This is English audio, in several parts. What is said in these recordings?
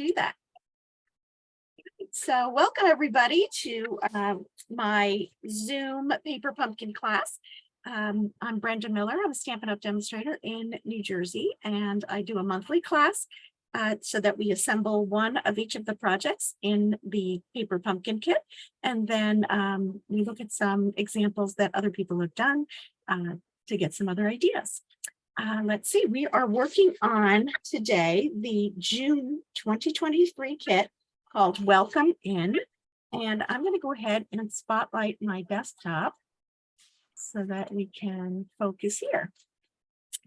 do that. So welcome everybody to my Zoom paper pumpkin class. I'm Brenda Miller. I'm a Stampin' Up demonstrator in New Jersey, and I do a monthly class so that we assemble one of each of the projects in the paper pumpkin kit. And then we look at some examples that other people have done to get some other ideas. Let's see, we are working on today the June 2023 kit called Welcome In. And I'm going to go ahead and spotlight my desktop so that we can focus here.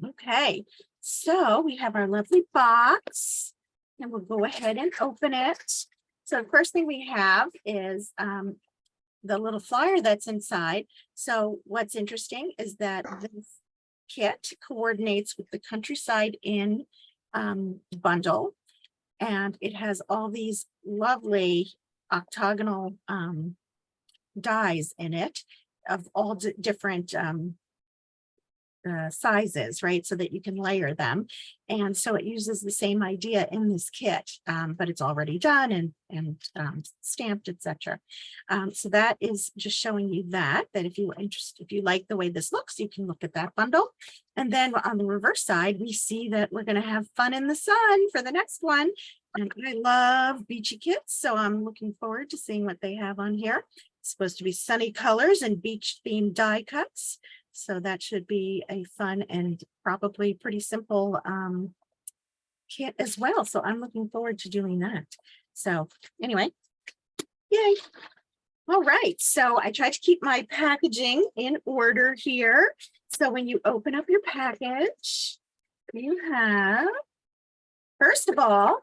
Okay, so we have our lovely box and we'll go ahead and open it. So the first thing we have is the little flyer that's inside. So what's interesting is that this kit coordinates with the Countryside Inn bundle, and it has all these lovely octagonal dies in it of all different sizes, right? So that you can layer them. And so it uses the same idea in this kit, but it's already done and stamped, etc. So that is just showing you that if you were interested, if you like the way this looks, you can look at that bundle. And then on the reverse side, we see that we're going to have fun in the sun for the next one. And I love beachy kits, so I'm looking forward to seeing what they have on here. It's supposed to be sunny colors and beach themed die cuts. So that should be a fun and probably pretty simple kit as well. So I'm looking forward to doing that. So anyway, yay. All right, so I tried to keep my packaging in order here. So when you open up your package, you have, first of all,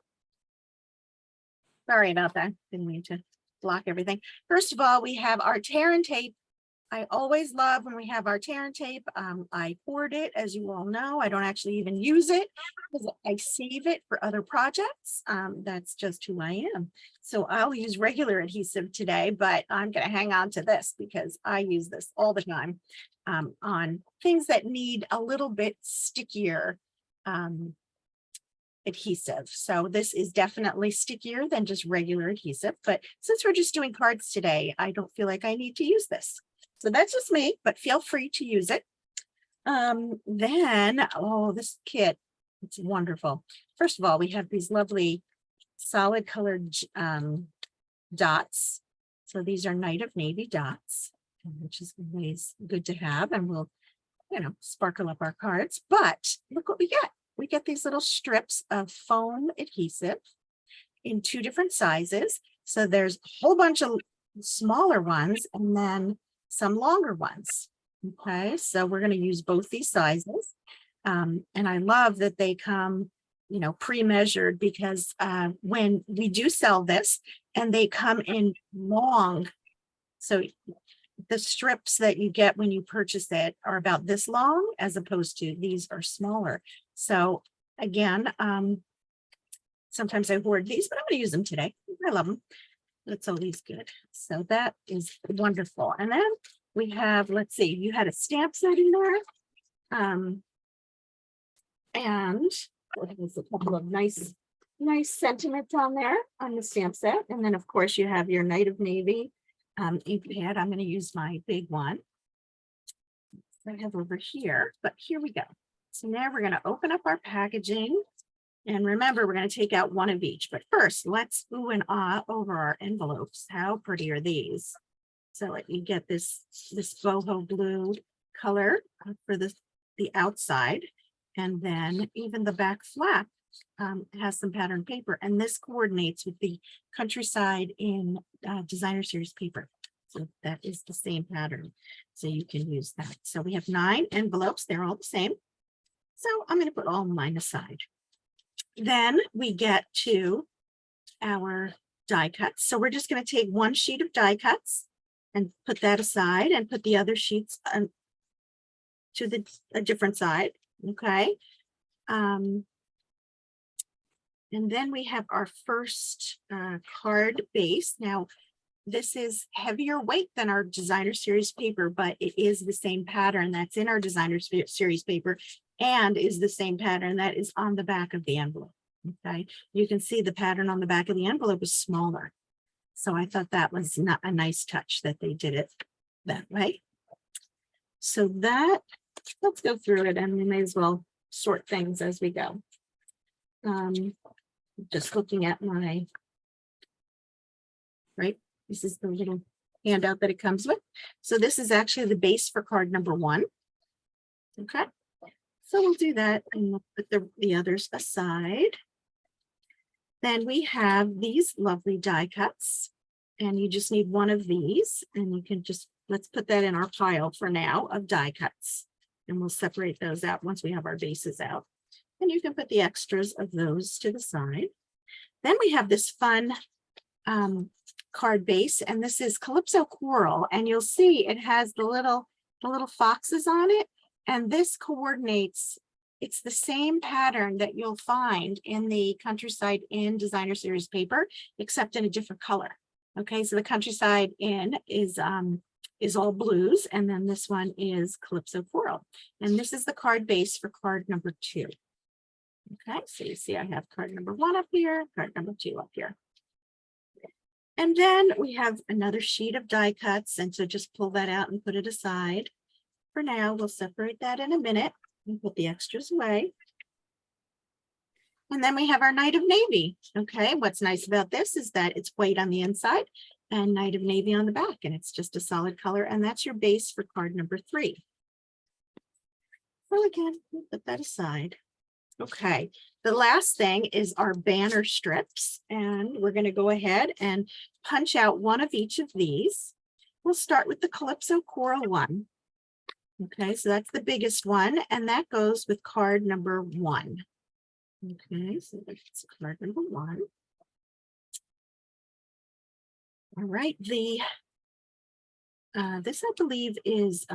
sorry about that, didn't mean to block everything. First of all, we have our tear and tape. I always love when we have our tear and tape. I hoard it, as you all know. I don't actually even use it because I save it for other projects. That's just who I am. So I'll use regular adhesive today, but I'm going to hang on to this because I use this all the time on things that need a little bit stickier adhesive. So this is definitely stickier than just regular adhesive. But since we're just doing cards today, I don't feel like I need to use this. So that's just me, but feel free to use it. Then, oh, this kit, it's wonderful. First of all, we have these lovely solid colored dots. So these are Night of Navy dots, which is always good to have, and we'll, sparkle up our cards. But look what we get. We get these little strips of foam adhesive in 2 different sizes. So there's a whole bunch of smaller ones and then some longer ones. Okay, so we're going to use both these sizes. And I love that they come, pre-measured, because when we do sell this and they come in long, so the strips that you get when you purchase it are about this long, as opposed to these are smaller. So again, sometimes I hoard these, but I'm going to use them today. I love them. That's always good. So that is wonderful. And then we have, let's see, you had a stamp set in there. And there's a couple of nice sentiments on there on the stamp set. And then of course you have your Night of Navy ink pad. I'm going to use my big one that I have over here, but here we go. So now we're going to open up our packaging. And remember, we're going to take out one of each. But first, let's ooh and ah over our envelopes. How pretty are these? So you get this boho blue color for the outside. And then even the back flap has some pattern paper. And this coordinates with the Countryside in Designer Series paper. So that is the same pattern. So you can use that. So we have 9 envelopes. They're all the same. So I'm going to put all mine aside. Then we get to our die cuts. So we're just going to take one sheet of die cuts and put that aside and put the other sheets to a different side. Okay. And then we have our first card base. Now, this is heavier weight than our Designer Series paper, but it is the same pattern that's in our Designer Series paper and is the same pattern that is on the back of the envelope. Okay, you can see the pattern on the back of the envelope is smaller. So I thought that was not a nice touch that they did it that way. So that, let's go through it and we may as well sort things as we go. Just looking at my, right, this is the little handout that it comes with. So this is actually the base for card number 1. Okay, so we'll do that and we'll put the others aside. Then we have these lovely die cuts, and you just need one of these, and you can just, let's put that in our pile for now of die cuts, and we'll separate those out once we have our bases out. And you can put the extras of those to the side. Then we have this fun card base, and this is Calypso Coral, and you'll see it has the little foxes on it, and this coordinates. It's the same pattern that you'll find in the Countryside Inn Designer Series paper, except in a different color. Okay, so the Countryside Inn is all blues, and then this one is Calypso Coral, and this is the card base for card number 2. Okay, so you see I have card number 1 up here, card number 2 up here. And then we have another sheet of die cuts, and so just pull that out and put it aside. For now, we'll separate that in a minute and put the extras away. And then we have our Night of Navy. Okay, what's nice about this is that it's white on the inside and Night of Navy on the back, and it's just a solid color, and that's your base for card number 3. So again, we'll put that aside. Okay, the last thing is our banner strips, and we're going to go ahead and punch out one of each of these. We'll start with the Calypso Coral one. Okay, so that's the biggest one, and that goes with card number 1. Okay, so that's card number 1. All right, this I believe is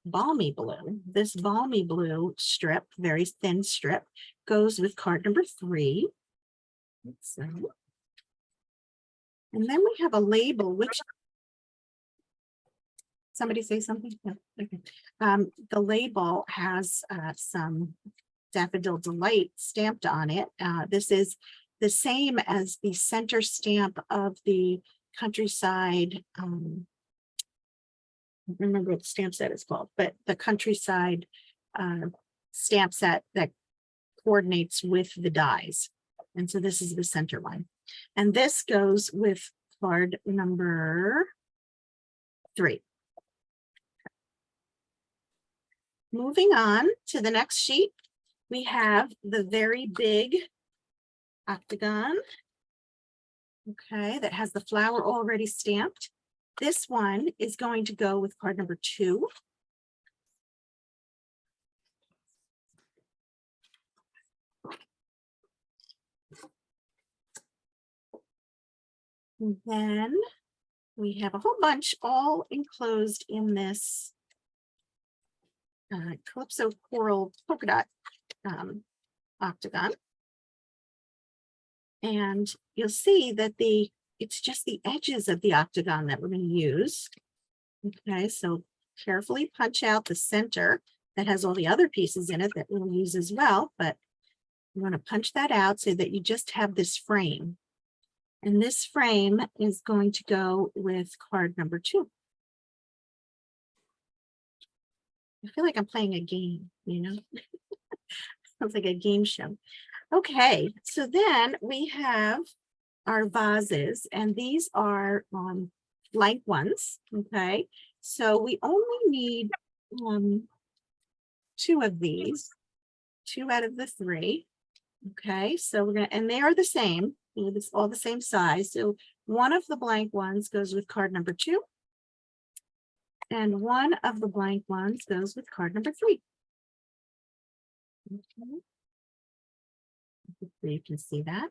balmy blue. This balmy blue strip, very thin strip, goes with card number 3. So, and then we have a label, which somebody say something. No, okay. The label has some Daffodil Delight stamped on it. This is the same as the center stamp of the Countryside. I don't remember what the stamp set is called, but the Countryside stamp set that coordinates with the dies. And so this is the center one. And this goes with card number 3. Moving on to the next sheet, we have the very big octagon. Okay, that has the flower already stamped. This one is going to go with card number 2. And then we have a whole bunch all enclosed in this Calypso Coral polka dot octagon. And you'll see that it's just the edges of the octagon that we're going to use. Okay, so carefully punch out the center that has all the other pieces in it that we'll use as well, but you want to punch that out so that you just have this frame. And this frame is going to go with card number 2. I feel like I'm playing a game, you know? Sounds like a game show. Okay, so then we have our vases, and these are blank ones. Okay, so we only need 2 of these, 2 out of the 3. Okay, so we're gonna, and they are the same, you know, this all the same size. So one of the blank ones goes with card number 2, and one of the blank ones goes with card number 3. Okay. So you can see that.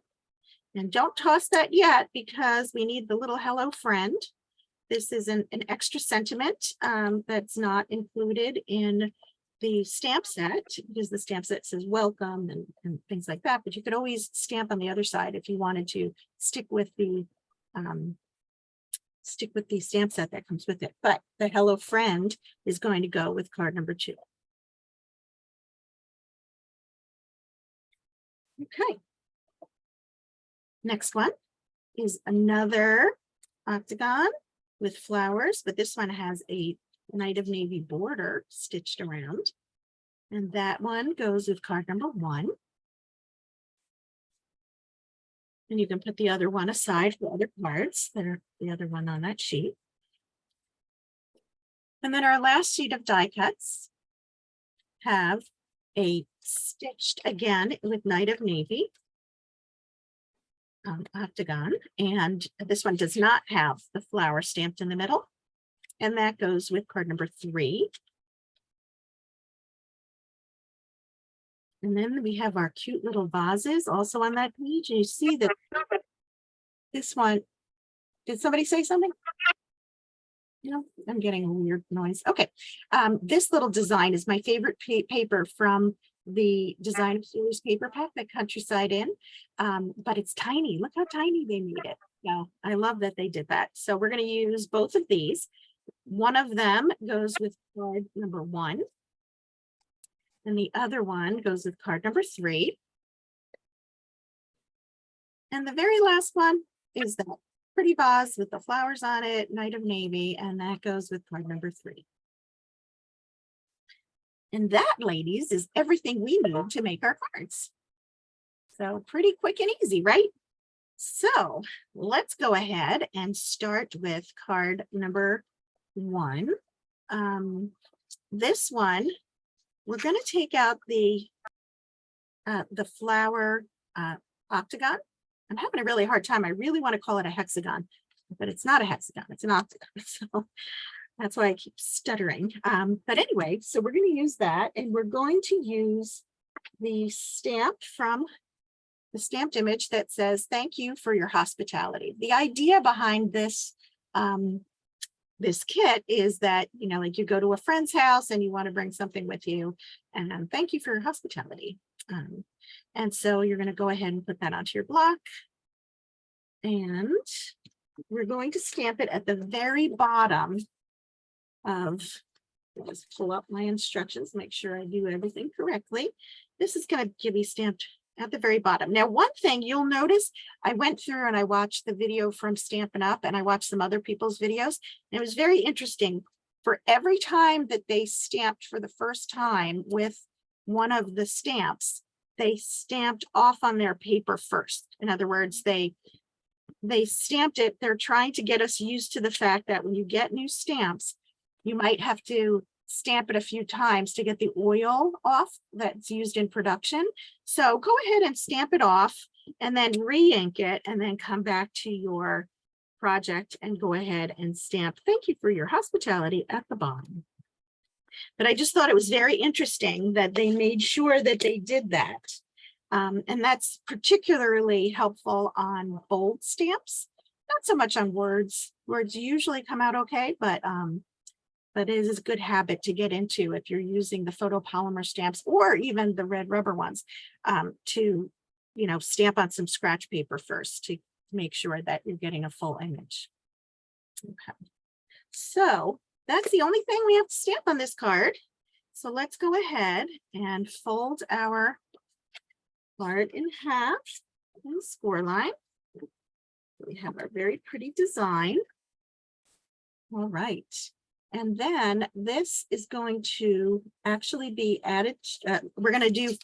And don't toss that yet, because we need the little hello friend. This is an extra sentiment that's not included in the stamp set, because the stamp set says welcome and things like that. But you could always stamp on the other side if you wanted to stick with the stamp set that comes with it. But the hello friend is going to go with card number 2. Okay, Next one is another octagon with flowers, but this one has a Night of Navy border stitched around. And that one goes with card number 1. And you can put the other one aside for other cards that are the other one on that sheet. And then our last sheet of die cuts have a stitched again with Night of Navy octagon. And this one does not have the flower stamped in the middle. And that goes with card number 3. And then we have our cute little vases also on that page. And you see that this one, did somebody say something? No, I'm getting a weird noise. Okay. This little design is my favorite paper from the Design Series paper pack that Countryside in. But it's tiny. Look how tiny they made it. So I love that they did that. So we're going to use both of these. One of them goes with card number 1. And the other one goes with card number 3. And the very last one is that pretty vase with the flowers on it, Night of Navy, and that goes with card number 3. And that, ladies, is everything we need to make our cards. So pretty quick and easy, right? So let's go ahead and start with card number 1. This one, we're going to take out the flower octagon. I'm having a really hard time. I really want to call it a hexagon, but it's not a hexagon. It's an octagon. So that's why I keep stuttering. But anyway, so we're going to use that, and we're going to use the stamp from the stamped image that says, "Thank you for your hospitality." The idea behind this this kit is that, you know, like you go to a friend's house and you want to bring something with you, and thank you for your hospitality. And so you're going to go ahead and put that onto your block. And we're going to stamp it at the very bottom of, let's pull up my instructions, make sure I do everything correctly. This is going to be stamped at the very bottom. Now, one thing you'll notice, I went through and I watched the video from Stampin' Up, and I watched some other people's videos. And it was very interesting. For every time that they stamped for the first time with one of the stamps, they stamped off on their paper first. In other words, they stamped it. They're trying to get us used to the fact that when you get new stamps, you might have to stamp it a few times to get the oil off that's used in production. So go ahead and stamp it off and then re-ink it, and then come back to your project and go ahead and stamp "Thank you for your hospitality" at the bottom. But I just thought it was very interesting that they made sure that they did that. And that's particularly helpful on bold stamps, not so much on words. Words usually come out okay, but it is a good habit to get into if you're using the photopolymer stamps or even the red rubber ones, to, you know, stamp on some scratch paper first to make sure that you're getting a full image. Okay, so that's the only thing we have to stamp on this card. So let's go ahead and fold our card in half and score line. We have our very pretty design. All right. And then this is going to actually be added. We're going to do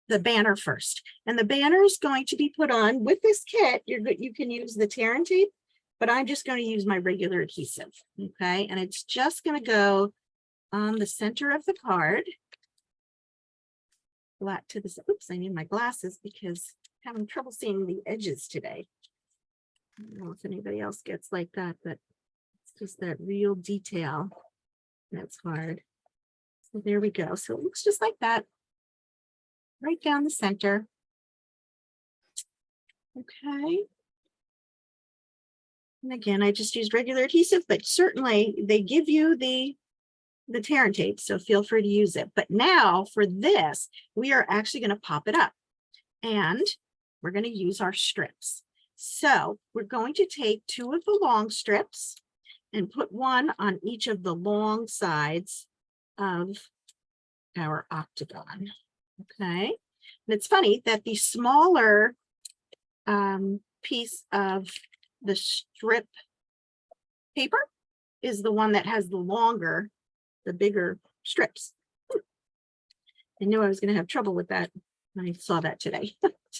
the banner first. And the banner is going to be put on with this kit. You can use the tear and tape, but I'm just going to use my regular adhesive. Okay. And it's just going to go on the center of the card. Flat to this. Oops, I need my glasses because I'm having trouble seeing the edges today. I don't know if anybody else gets like that, but it's just that real detail that's hard. So there we go. So it looks just like that, right down the center. Okay. And again, I just used regular adhesive, but certainly they give you the tear and tape, so feel free to use it. But now for this, we are actually going to pop it up, and we're going to use our strips. So we're going to take 2 of the long strips and put one on each of the long sides of our octagon. Okay. And it's funny that the smaller piece of the strip paper is the one that has the bigger strips. I knew I was going to have trouble with that when I saw that today.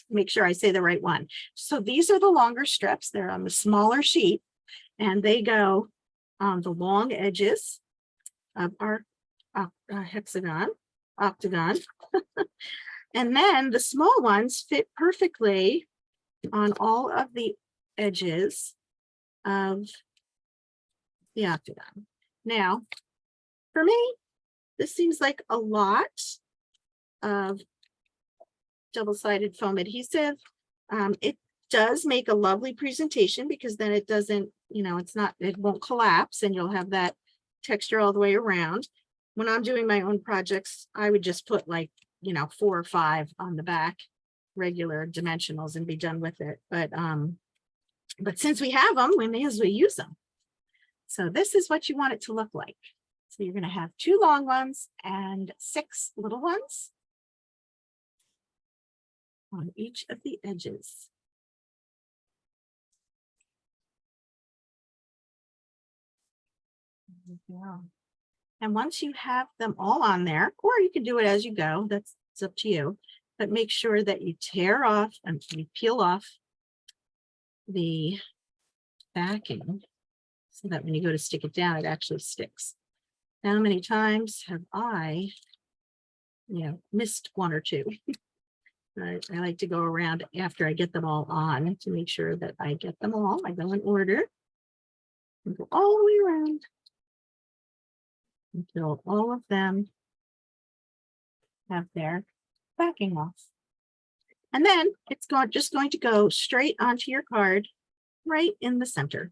Make sure I say the right one. So these are the longer strips. They're on the smaller sheet, and they go on the long edges of our octagon. And then the small ones fit perfectly on all of the edges of the octagon. Now, for me, this seems like a lot of double-sided foam adhesive. It does make a lovely presentation because then it doesn't, it won't collapse and you'll have that texture all the way around. When I'm doing my own projects, I would just put 4 or 5 on the back, regular dimensionals, and be done with it. But since we have them, we may as well use them. So this is what you want it to look like. So you're going to have 2 long ones and 6 little ones on each of the edges. There we go. And once you have them all on there, or you can do it as you go, it's up to you, but make sure that you tear off and you peel off the backing so that when you go to stick it down, it actually sticks. How many times have I, missed 1 or 2? I like to go around after I get them all on to make sure that I get them all. I go in order and go all the way around until all of them have their backing off. And then it's just going to go straight onto your card right in the center.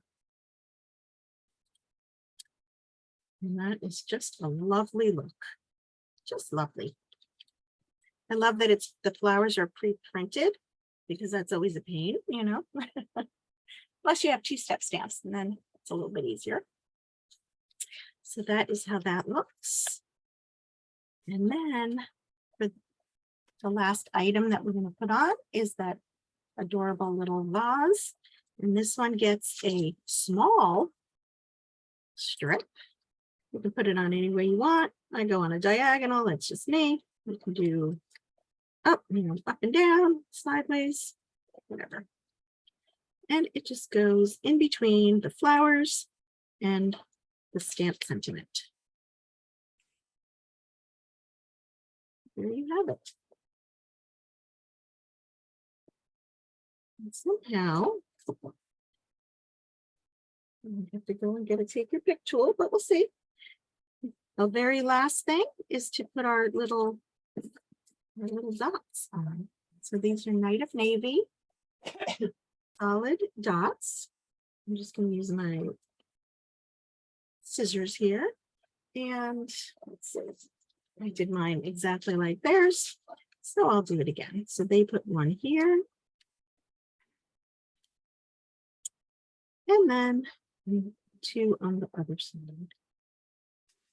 And that is just a lovely look. Just lovely. I love that the flowers are pre-printed because that's always a pain, Plus you have 2-step stamps and then it's a little bit easier. So that is how that looks. And then for the last item that we're going to put on is that adorable little vase. And this one gets a small strip. You can put it on any way you want. I go on a diagonal, that's just me. You can do up, up and down, sideways, whatever. And it just goes in between the flowers and the stamp sentiment. There you have it. And somehow, I have to go and get a take your pick tool, but we'll see. The very last thing is to put our little dots on. So these are Night of Navy solid dots. I'm just going to use my scissors here. And let's see, I did mine exactly like theirs. So I'll do it again. So they put 1 here. And then 2 on the other side.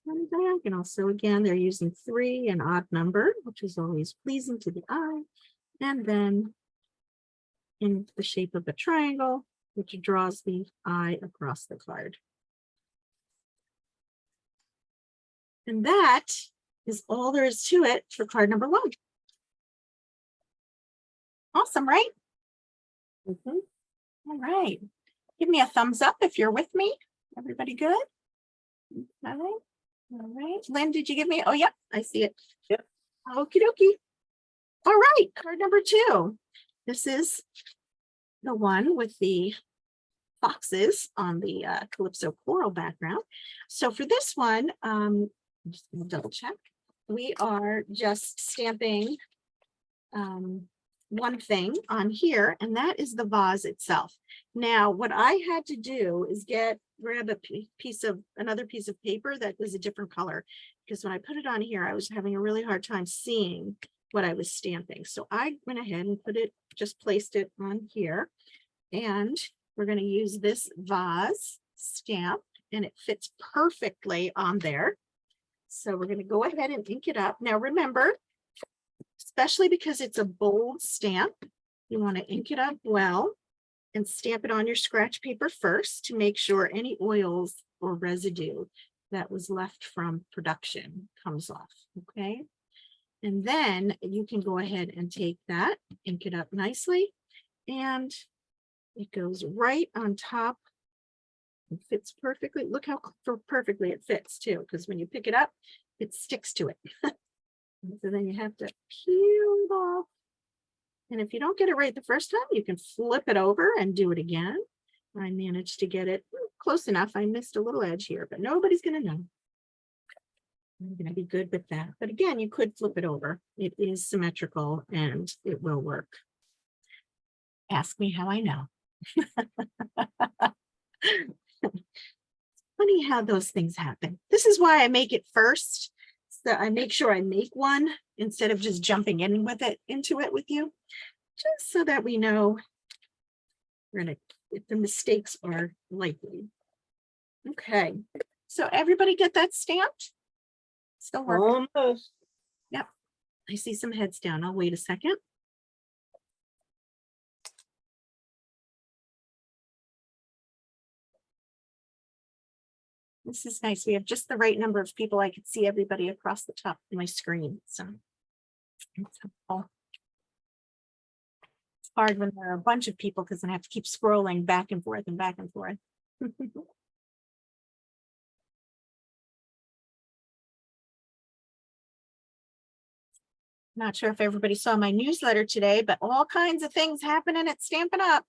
And diagonal. So again, they're using 3, an odd number, which is always pleasing to the eye. And then in the shape of a triangle, which draws the eye across the card. And that is all there is to it for card number 1. Awesome, right? All right. Give me a thumbs up if you're with me. Everybody good? All right. All right. Lynn, did you give me? Oh, yep, I see it. Yep. Okie dokie. All right. Card number 2. This is the one with the foxes on the Calypso coral background. So for this one, I'm just going to double check. We are just stamping one thing on here, and that is the vase itself. Now, what I had to do is grab another piece of paper that was a different color, because when I put it on here, I was having a really hard time seeing what I was stamping. So I went ahead and just placed it on here, and we're going to use this vase stamp, and it fits perfectly on there. So we're going to go ahead and ink it up. Now, remember, especially because it's a bold stamp, you want to ink it up well and stamp it on your scratch paper first to make sure any oils or residue that was left from production comes off, okay? And then you can go ahead and take that, ink it up nicely, and it goes right on top. It fits perfectly. Look how perfectly it fits too, because when you pick it up, it sticks to it. So then you have to peel it off. And if you don't get it right the first time, you can flip it over and do it again. I managed to get it close enough. I missed a little edge here, but nobody's going to know. I'm going to be good with that. But again, you could flip it over. It is symmetrical and it will work. Ask me how I know. Funny how those things happen. This is why I make it first. So I make sure I make one instead of just jumping in with it into it with you, just so that we know if the mistakes are likely. Okay, so everybody get that stamped? Still working? Almost. Yep, I see some heads down. I'll wait a second. This is nice. We have just the right number of people. I could see everybody across the top of my screen. So it's helpful. It's hard when there are a bunch of people because I have to keep scrolling back and forth and back and forth. Not sure if everybody saw my newsletter today, but all kinds of things happening at Stampin' Up.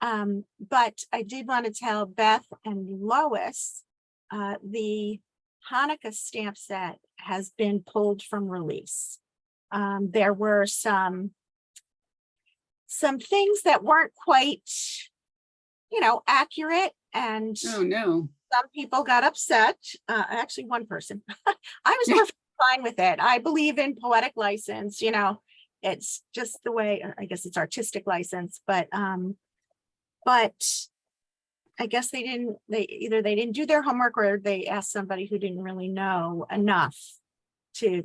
But I did want to tell Beth and Lois, the Hanukkah stamp set has been pulled from release. There were some things that weren't quite, accurate, and Oh no. some people got upset. Actually, one person. I was perfectly fine with it. I believe in poetic license. It's just the way. I guess it's artistic license, but I guess they didn't do their homework, or they asked somebody who didn't really know enough to,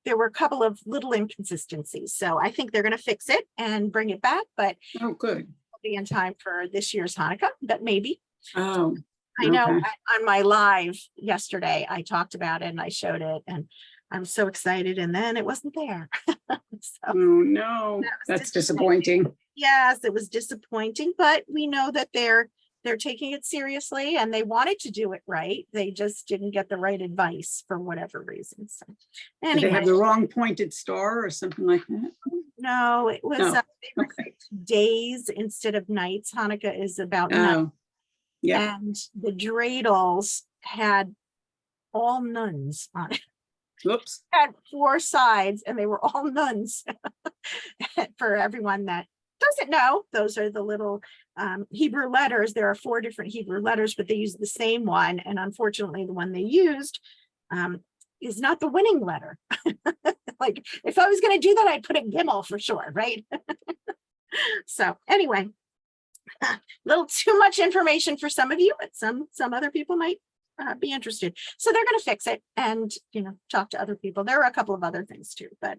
there were a couple of little inconsistencies. So I think they're going to fix it and bring it back, but Oh, good. it'll be in time for this year's Hanukkah, but maybe. Oh, I know okay. on my live yesterday, I talked about it and I showed it and I was so excited, and then it wasn't there. So, oh no, that's disappointing. yes, it was disappointing, but we know that they're taking it seriously and they wanted to do it right. They just didn't get the right advice for whatever reason. So anyway, Did they have the wrong pointed star or something like that? No, it was No. okay. Days instead of nights. Hanukkah is about night. Oh, yeah. And the dreidels had all nuns on it. Whoops. Had 4 sides and they were all nuns. For everyone that doesn't know, those are the little Hebrew letters. There are 4 different Hebrew letters, but they use the same one. And unfortunately, the one they used is not the winning letter. Like if I was going to do that, I'd put a Gimel for sure, right? So anyway, a little too much information for some of you, but some other people might be interested. So they're going to fix it and, talk to other people. There are a couple of other things too, but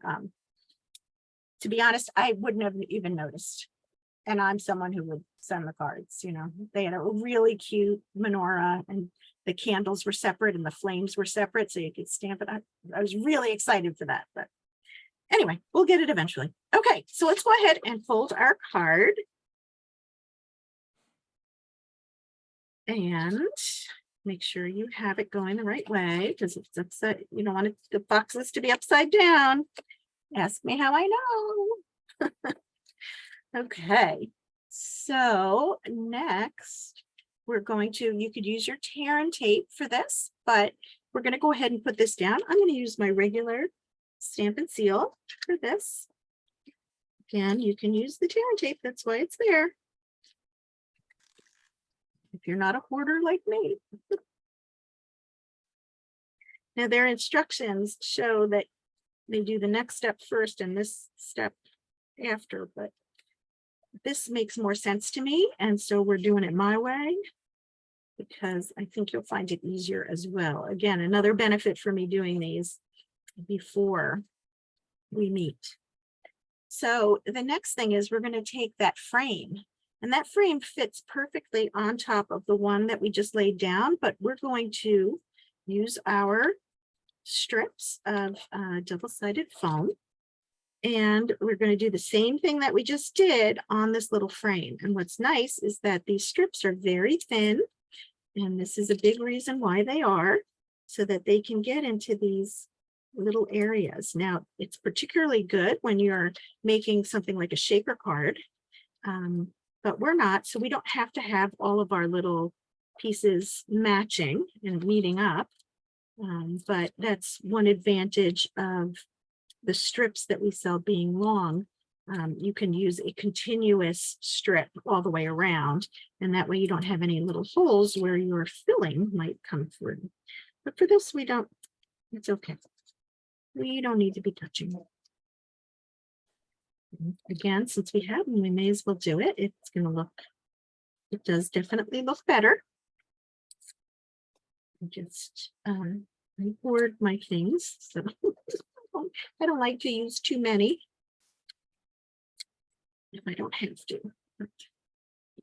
to be honest, I wouldn't have even noticed. And I'm someone who would send the cards, they had a really cute menorah and the candles were separate and the flames were separate. So you could stamp it. I was really excited for that, but anyway, we'll get it eventually. Okay, so let's go ahead and fold our card. And make sure you have it going the right way, because if it's upside, you don't want the boxes to be upside down. Ask me how I know. Okay, so next we're going to, you could use your tear and tape for this, but we're going to go ahead and put this down. I'm going to use my regular Stampin' Seal for this. Again, you can use the tear and tape, that's why it's there. If you're not a hoarder like me. Now their instructions show that they do the next step first and this step after, but this makes more sense to me. And so we're doing it my way because I think you'll find it easier as well. Again, another benefit for me doing these before we meet. So the next thing is we're going to take that frame And that frame fits perfectly on top of the one that we just laid down, but we're going to use our strips of double-sided foam. And we're going to do the same thing that we just did on this little frame. And what's nice is that these strips are very thin. And this is a big reason why they are, so that they can get into these little areas. Now, it's particularly good when you're making something like a shaker card, but we're not, so we don't have to have all of our little pieces matching and meeting up. But that's one advantage of the strips that we sell being long. You can use a continuous strip all the way around, and that way you don't have any little holes where your filling might come through. But for this, we don't, it's okay. We don't need to be touching it. Again, since we have them, we may as well do it. It's going to look, it does definitely look better. Just hoard my things, so I don't like to use too many if I don't have to. But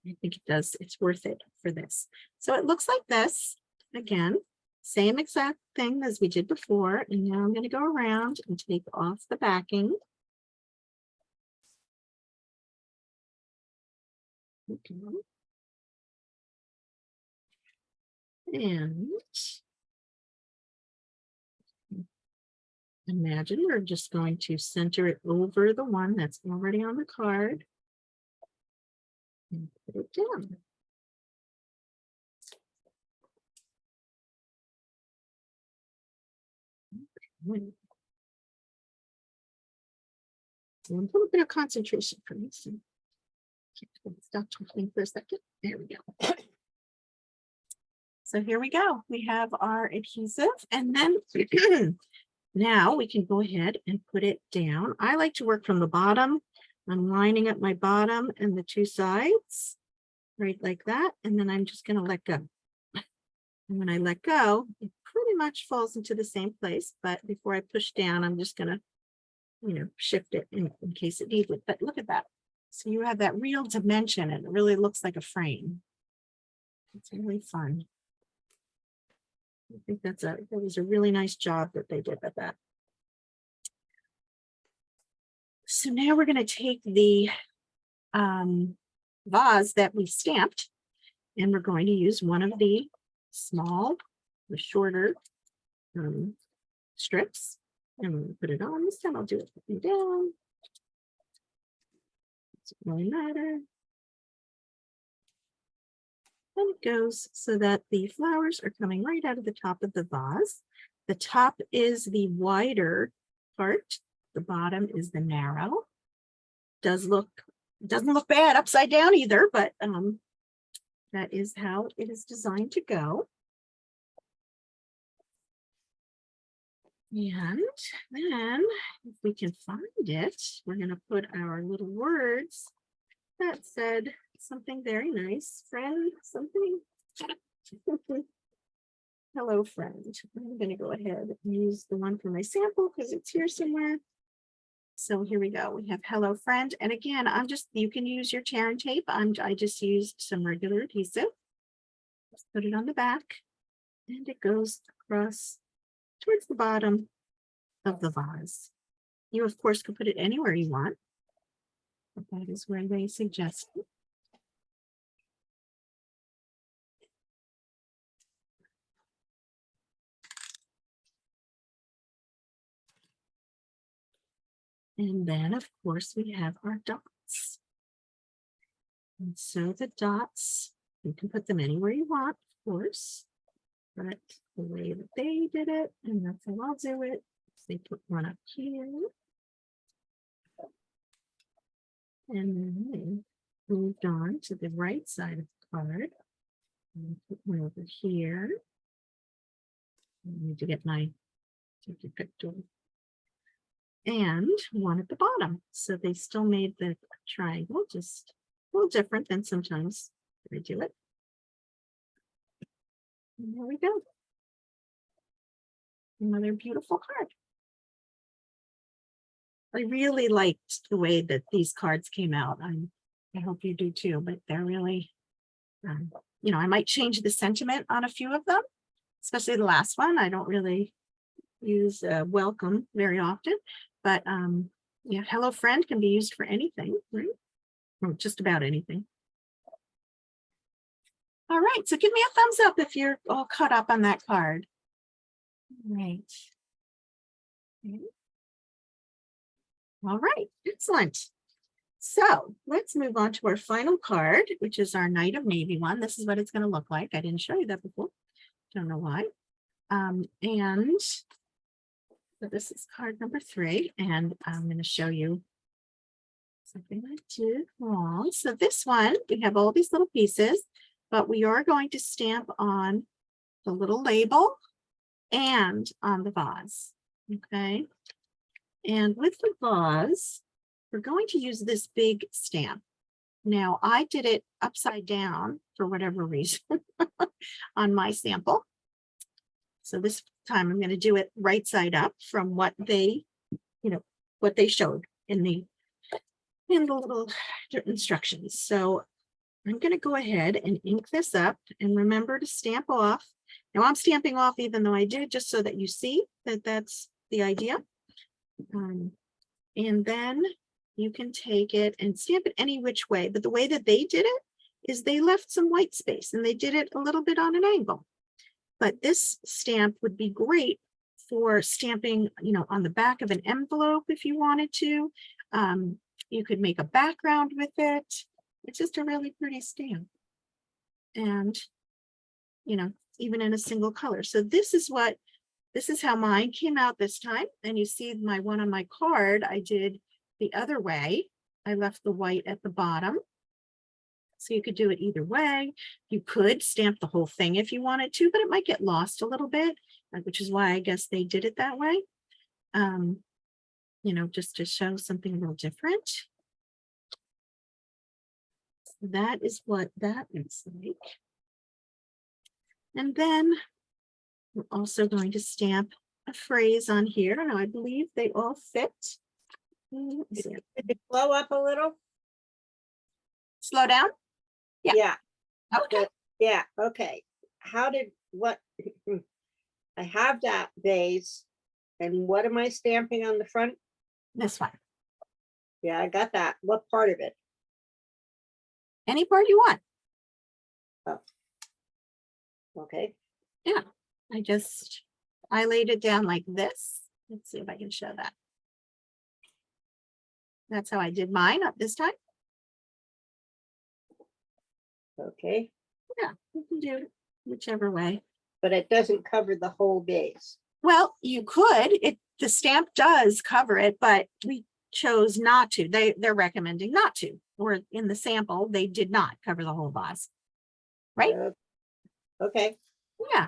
I think it does, it's worth it for this. So it looks like this. Again, same exact thing as we did before. And now I'm going to go around and take off the backing. Okay. And imagine we're just going to center it over the one that's already on the card and put it down. Okay. So a little bit of concentration for me. So stop talking for a second. There we go. So here we go. We have our adhesive, and then now we can go ahead and put it down. I like to work from the bottom. I'm lining up my bottom and the two sides, right like that. And then I'm just going to let go. And when I let go, it pretty much falls into the same place. But before I push down, I'm just going to, shift it in case it needs it. But look at that. So you have that real dimension, and it really looks like a frame. It's really fun. I think that was a really nice job that they did with that. So now we're going to take the vase that we stamped, and we're going to use one of the shorter strips, and we'll put it on. This time I'll do it up and down. Doesn't really matter. And it goes so that the flowers are coming right out of the top of the vase. The top is the wider part. The bottom is the narrow. Doesn't look bad upside down either, but that is how it is designed to go. And then if we can find it, we're going to put our little words that said something very nice. Friend, something. Hello, friend. I'm going to go ahead and use the one for my sample because it's here somewhere. So here we go. We have hello, friend. And again, you can use your tear and tape. I just used some regular adhesive. Just put it on the back, and it goes across towards the bottom of the vase. You, of course, could put it anywhere you want, but that is where they suggest it. And then, of course, we have our dots. And so the dots, you can put them anywhere you want, of course, but the way that they did it, and that's how I'll do it. They put one up here. And then they moved on to the right side of the card. And put one over here. I need to get my picture. And one at the bottom. So they still made the triangle, just a little different than sometimes I do it. And there we go. Another beautiful card. I really liked the way that these cards came out. I hope you do too, but they're really, you know, I might change the sentiment on a few of them, especially the last one. I don't really use welcome very often, but yeah, hello friend can be used for anything, right? Or just about anything. All right, so give me a thumbs up if you're all caught up on that card. Right. All right, excellent. So let's move on to our final card, which is our Knight of Navy one. This is what it's going to look like. I didn't show you that before. Don't know why. And so this is card number 3, and I'm going to show you something I did wrong. So this one, we have all these little pieces, but we are going to stamp on the little label and on the vase. Okay. And with the vase, we're going to use this big stamp. Now, I did it upside down for whatever reason on my sample. So this time I'm going to do it right side up from what they, what they showed in the little instructions. So I'm going to go ahead and ink this up, and remember to stamp off. Now I'm stamping off even though I did, just so that you see that that's the idea. And then you can take it and stamp it any which way. But the way that they did it is they left some white space, and they did it a little bit on an angle. But this stamp would be great for stamping, on the back of an envelope if you wanted to. You could make a background with it. It's just a really pretty stamp. And, even in a single color. So this is how mine came out this time. And you see my one on my card, I did the other way. I left the white at the bottom. So you could do it either way. You could stamp the whole thing if you wanted to, but it might get lost a little bit, which is why I guess they did it that way. Just to show something a little different. So that is what that looks like. And then we're also going to stamp a phrase on here. Now I believe they all fit. Did it blow up a little? Slow down. Yeah. Yeah. Okay. Yeah. Okay. I have that vase, and what am I stamping on the front? This one. Yeah, I got that. What part of it? Any part you want. Oh. Okay. Yeah. I laid it down like this. Let's see if I can show that. That's how I did mine up this time. Okay. Yeah, you can do it whichever way. But it doesn't cover the whole vase. Well, you could. The stamp does cover it, but we chose not to. They're recommending not to. Or in the sample, they did not cover the whole vase. Right? Okay. Yeah.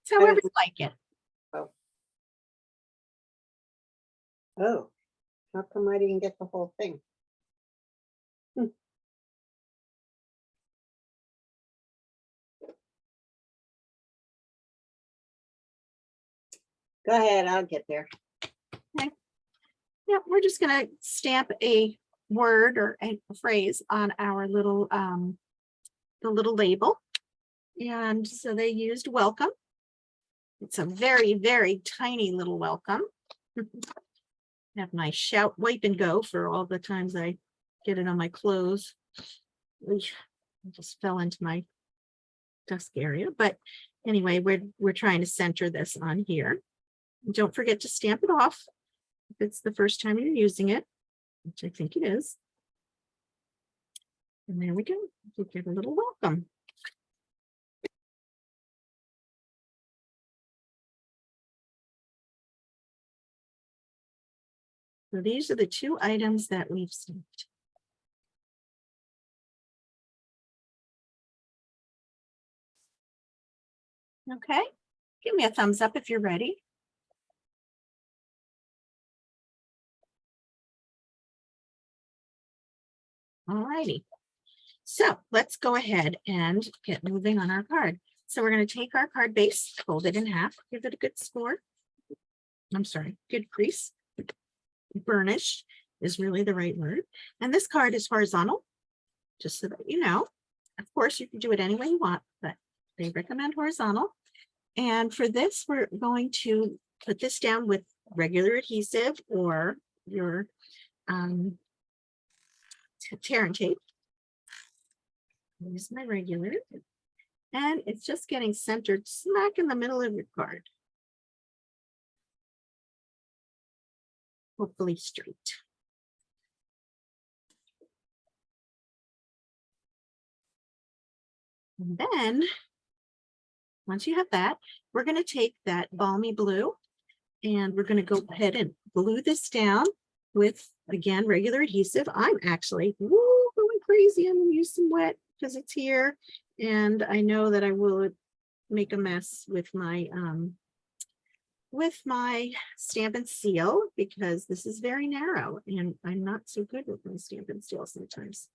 It's however you like it. Oh, how come I didn't get the whole thing? Go ahead, I'll get there. Okay. Yeah, we're just going to stamp a word or a phrase on our little the little label. And so they used welcome. It's a very, very tiny little welcome. Have my shout, wipe and go for all the times I get it on my clothes. I just fell into my desk area. But anyway, we're trying to center this on here. Don't forget to stamp it off if it's the first time you're using it, which I think it is. And there we go. We'll give a little welcome. So these are the 2 items that we've stamped. Okay, give me a thumbs up if you're ready. All righty. So let's go ahead and get moving on our card. So we're going to take our card base, fold it in half, give it a good score. I'm sorry, good crease. Burnish is really the right word. And this card is horizontal. just so that you know. Of course, you can do it any way you want, but they recommend horizontal. And for this, we're going to put this down with regular adhesive or your tear and tape. Use my regular, and it's just getting centered smack in the middle of your card. Hopefully straight. And then, once you have that, we're going to take that balmy blue and we're going to go ahead and glue this down with, again, regular adhesive. I'm actually going crazy. I'm going to use some wet because it's here. And I know that I will make a mess with my Stampin' Seal because this is very narrow and I'm not so good with my Stampin' Seal sometimes.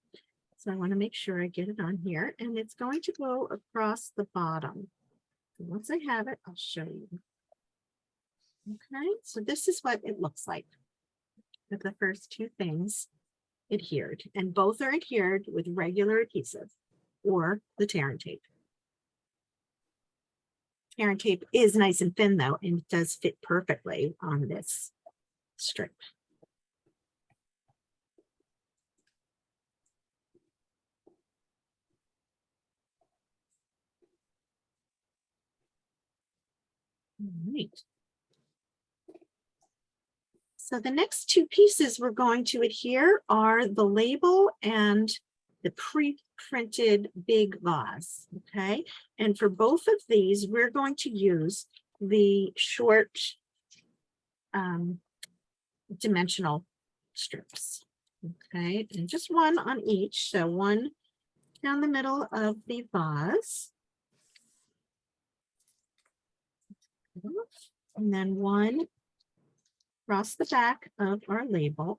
So I want to make sure I get it on here, and it's going to go across the bottom. And once I have it, I'll show you. Okay, so this is what it looks like with the first two things adhered, and both are adhered with regular adhesive or the tear and tape. Tear and tape is nice and thin though, and it does fit perfectly on this strip. All right. So the next two pieces we're going to adhere are the label and the pre-printed big vase, okay? And for both of these, we're going to use the short dimensional strips, okay? And just one on each, so one down the middle of the vase. And then one across the back of our label.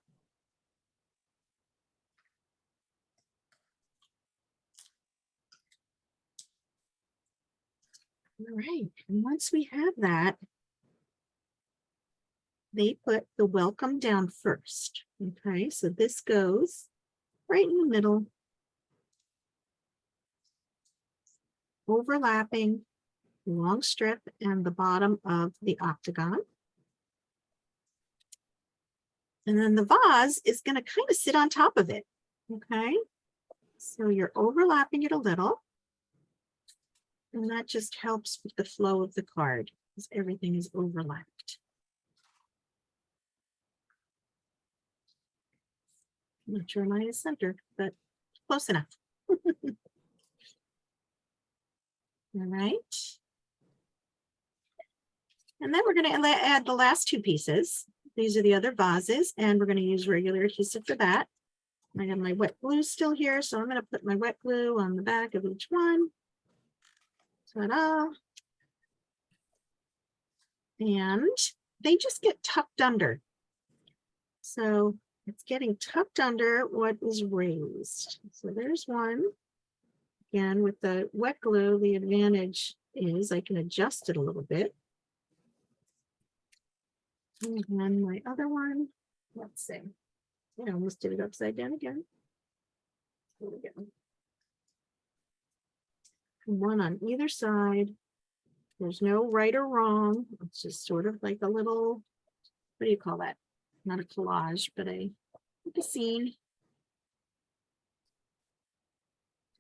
All right, and once we have that, they put the welcome down first. Okay, so this goes right in the middle, overlapping the long strip and the bottom of the octagon. And then the vase is going to kind of sit on top of it. Okay, so you're overlapping it a little. And that just helps with the flow of the card because everything is overlapped. I'm not sure mine is centered, but close enough. All right. And then we're going to add the last two pieces. These are the other vases, and we're going to use regular adhesive for that. I have my wet glue still here, so I'm going to put my wet glue on the back of each one. Ta-da. And they just get tucked under. So it's getting tucked under what is raised. So there's one. Again, with the wet glue, the advantage is I can adjust it a little bit. And then my other one, let's see. I almost did it upside down again. There we go. One on either side. There's no right or wrong. It's just sort of like a little, what do you call that? Not a collage, but like a scene.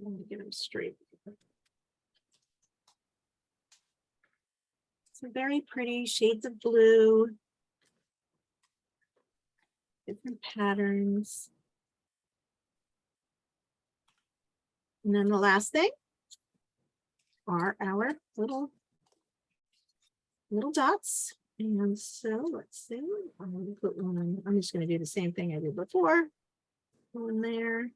Let me get them straight. Some very pretty shades of blue. Different patterns. And then the last thing are our little dots. And so let's see, I'm going to put one, I'm just going to do the same thing I did before. One there.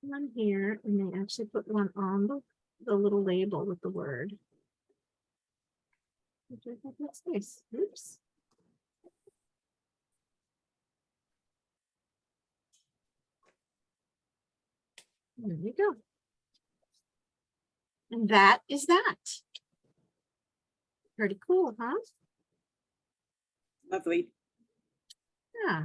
One here, and they actually put one on the little label with the word. Which I think looks nice. Oops. There you go. And that is that. Pretty cool, huh? Lovely. Yeah.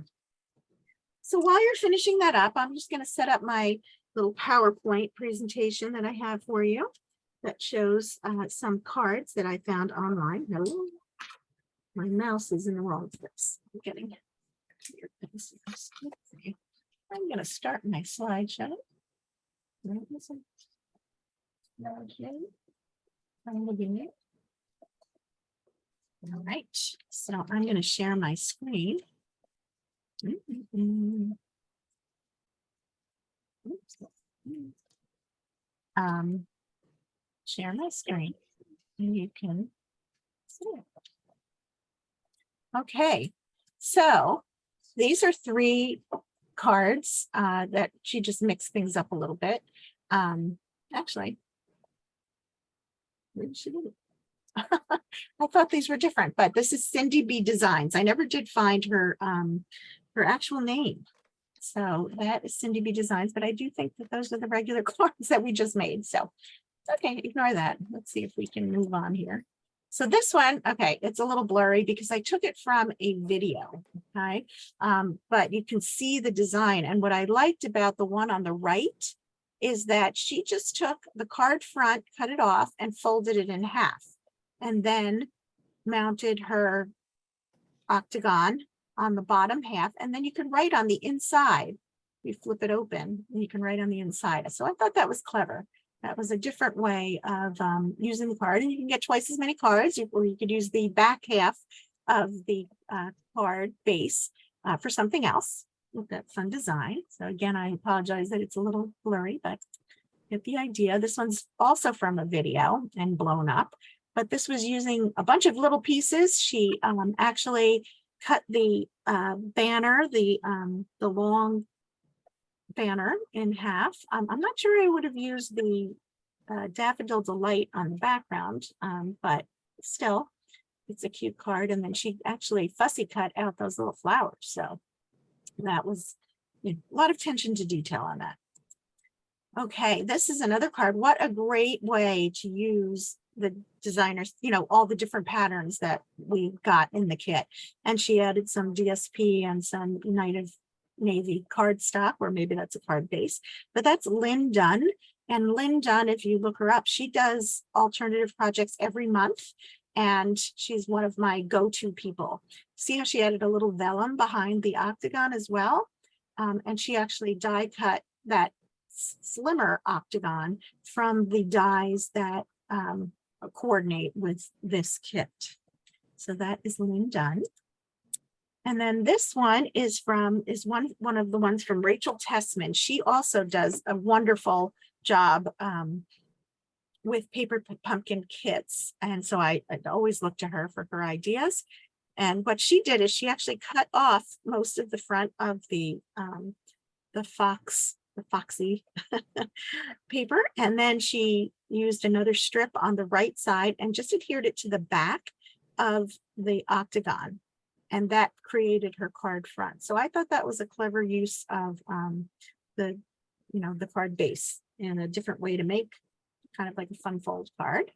So while you're finishing that up, I'm just going to set up my little PowerPoint presentation that I have for you that shows some cards that I found online. Hello. My mouse is in the wrong place. I'm getting weird things. I'm going to start my slideshow. All right, so I'm going to share my screen. Share my screen and you can see it. Okay, so these are 3 cards that she just mixed things up a little bit. Actually, where did she do it? I thought these were different, but this is Cindy B Designs. I never did find her her actual name. So that is Cindy B Designs, but I do think that those are the regular cards that we just made. So, okay, ignore that. Let's see if we can move on here. So this one, okay, it's a little blurry because I took it from a video, okay? But you can see the design. And what I liked about the one on the right is that she just took the card front, cut it off, and folded it in half, and then mounted her octagon on the bottom half, and then you can write on the inside. You flip it open and you can write on the inside. So I thought that was clever. That was a different way of using the card, and you can get twice as many cards, or you could use the back half of the card base for something else with that fun design. So again, I apologize that it's a little blurry, but get the idea. This one's also from a video and blown up, but this was using a bunch of little pieces. She actually cut the banner, the long banner in half. I'm not sure I would have used the Daffodil Delight on the background, but still, it's a cute card. And then she actually fussy cut out those little flowers. So that was a lot of attention to detail on that. Okay, this is another card. What a great way to use the designers, all the different patterns that we got in the kit. And she added some DSP and some United Navy cardstock, or maybe that's a card base, but that's Lynn Dunn. And Lynn Dunn, if you look her up, she does alternative projects every month. And she's one of my go-to people. See how she added a little vellum behind the octagon as well? And she actually die cut that slimmer octagon from the dies that coordinate with this kit. So that is Lynn Dunn. And then this one is one of the ones from Rachel Tessman. She also does a wonderful job with paper pumpkin kits. And so I'd always look to her for her ideas. And what she did is she actually cut off most of the front of the foxy paper. And then she used another strip on the right side and just adhered it to the back of the octagon. And that created her card front. So I thought that was a clever use of the card base and a different way to make kind of like a fun fold card.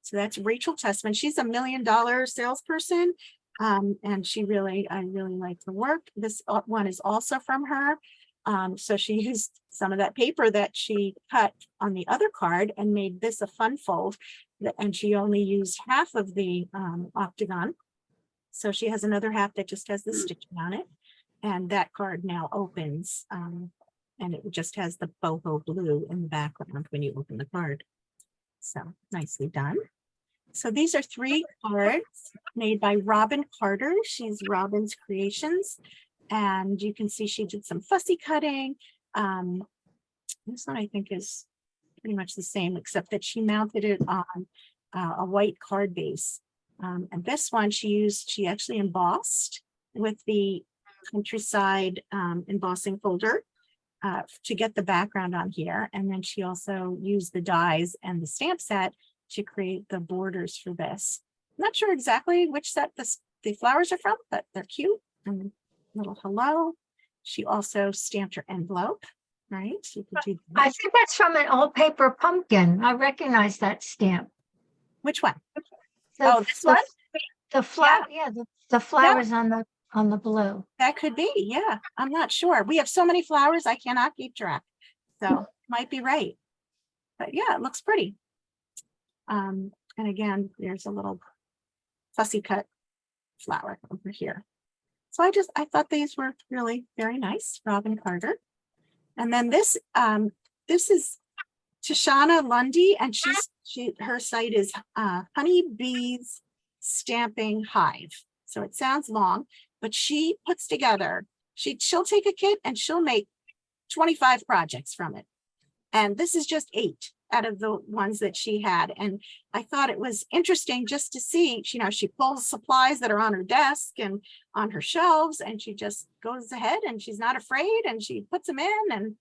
So that's Rachel Tessman. She's a $1 million salesperson. And I really like her work. This one is also from her. So she used some of that paper that she cut on the other card and made this a fun fold. And she only used half of the octagon. So she has another half that just has the stitching on it. And that card now opens. And it just has the boho blue in the background when you open the card. So nicely done. So these are 3 cards made by Robin Carter. She's Robin's Creations. And you can see she did some fussy cutting. This one I think is pretty much the same, except that she mounted it on a white card base. And this one she actually embossed with the Countryside embossing folder to get the background on here. And then she also used the dies and the stamp set to create the borders for this. I'm not sure exactly which set the flowers are from, but they're cute. And little hello. She also stamped her envelope, right? You could do I think that's from an old paper pumpkin. I recognize that stamp. which one? The, This one? The flower, yeah, the flowers on the on the blue. That could be, yeah. I'm not sure. We have so many flowers, I cannot keep track. So might be right. But yeah, it looks pretty. And again, there's a little fussy cut flower over here. So I thought these were really very nice, Robin Carter. And then this is Tishana Lundy, and her site is Honey Bees Stamping Hive. So it sounds long, but she puts together, she'll take a kit and she'll make 25 projects from it. And this is just 8 out of the ones that she had. And I thought it was interesting just to see, you know, she pulls supplies that are on her desk and on her shelves, and she just goes ahead and she's not afraid and she puts them in. And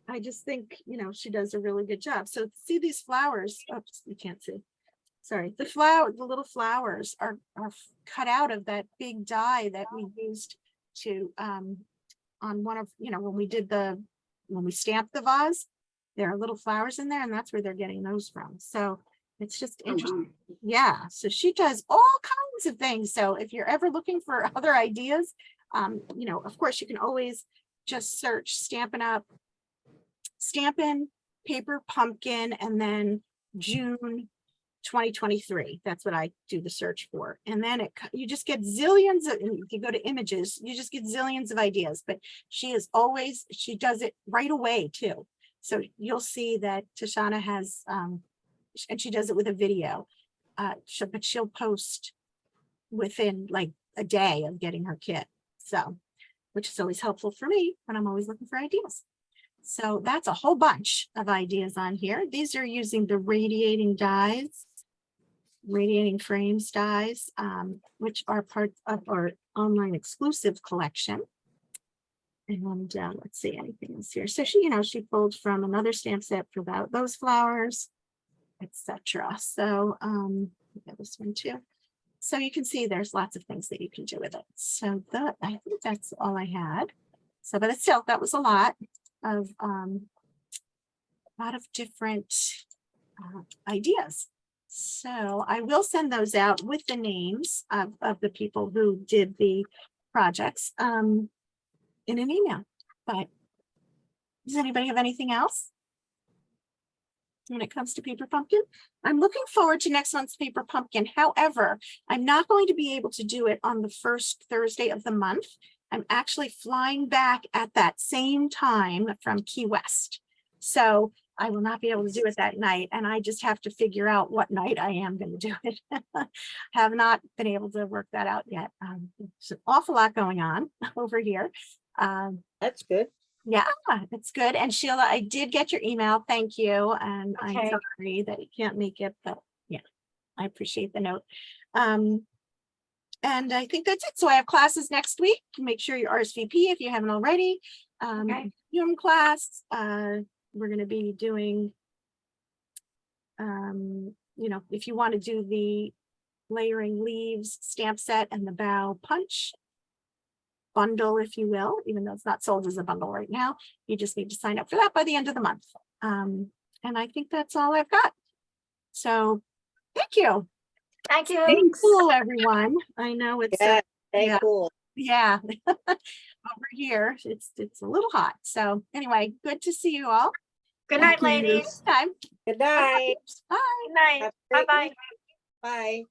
I just think, you know, she does a really good job. So see these flowers, oops, you can't see. Sorry, the little flowers are cut out of that big die that we used to on one of, you know, when we stamped the vase, there are little flowers in there, and that's where they're getting those from. So it's just interesting. Yeah, so she does all kinds of things. So if you're ever looking for other ideas, you know, of course you can always just search Stampin' Up, Stampin' Paper Pumpkin, and then June 2023. That's what I do the search for. And then you just get zillions of, if you go to images, you just get zillions of ideas. But she does it right away too. So you'll see that Tishana has, and she does it with a video, but she'll post within like a day of getting her kit. So, which is always helpful for me when I'm always looking for ideas. So that's a whole bunch of ideas on here. These are using the radiating frames dies, which are part of our online exclusive collection. And let's see, anything else here. So she, you know, she pulled from another stamp set for those flowers, etc. So get this one too. So you can see there's lots of things that you can do with it. So I think that's all I had. So, but still, that was a lot of different ideas. So I will send those out with the names of the people who did the projects in an email. But does anybody have anything else when it comes to Paper Pumpkin? I'm looking forward to next month's Paper Pumpkin. However, I'm not going to be able to do it on the first Thursday of the month. I'm actually flying back at that same time from Key West. So I will not be able to do it that night. And I just have to figure out what night I am going to do it. Have not been able to work that out yet. There's an awful lot going on over here. That's good. Yeah, it's good. And Sheila, I did get your email. Thank you. And Okay. I'm sorry that you can't make it, but yeah, I appreciate the note. And I think that's it. So I have classes next week. Make sure you RSVP if you haven't already. Okay. Zoom class. We're going to be doing, you know, if you want to do the layering leaves stamp set and the bow punch bundle, if you will, even though it's not sold as a bundle right now, you just need to sign up for that by the end of the month. And I think that's all I've got. So thank you. Thank you. Thanks. Cool, everyone. I know it's Yeah, very yeah. cool. yeah. Over here, it's a little hot. So anyway, good to see you all. Good night, Thank you. ladies. Time. Good night. Bye. Good night. Have a great Bye-bye. week. Bye.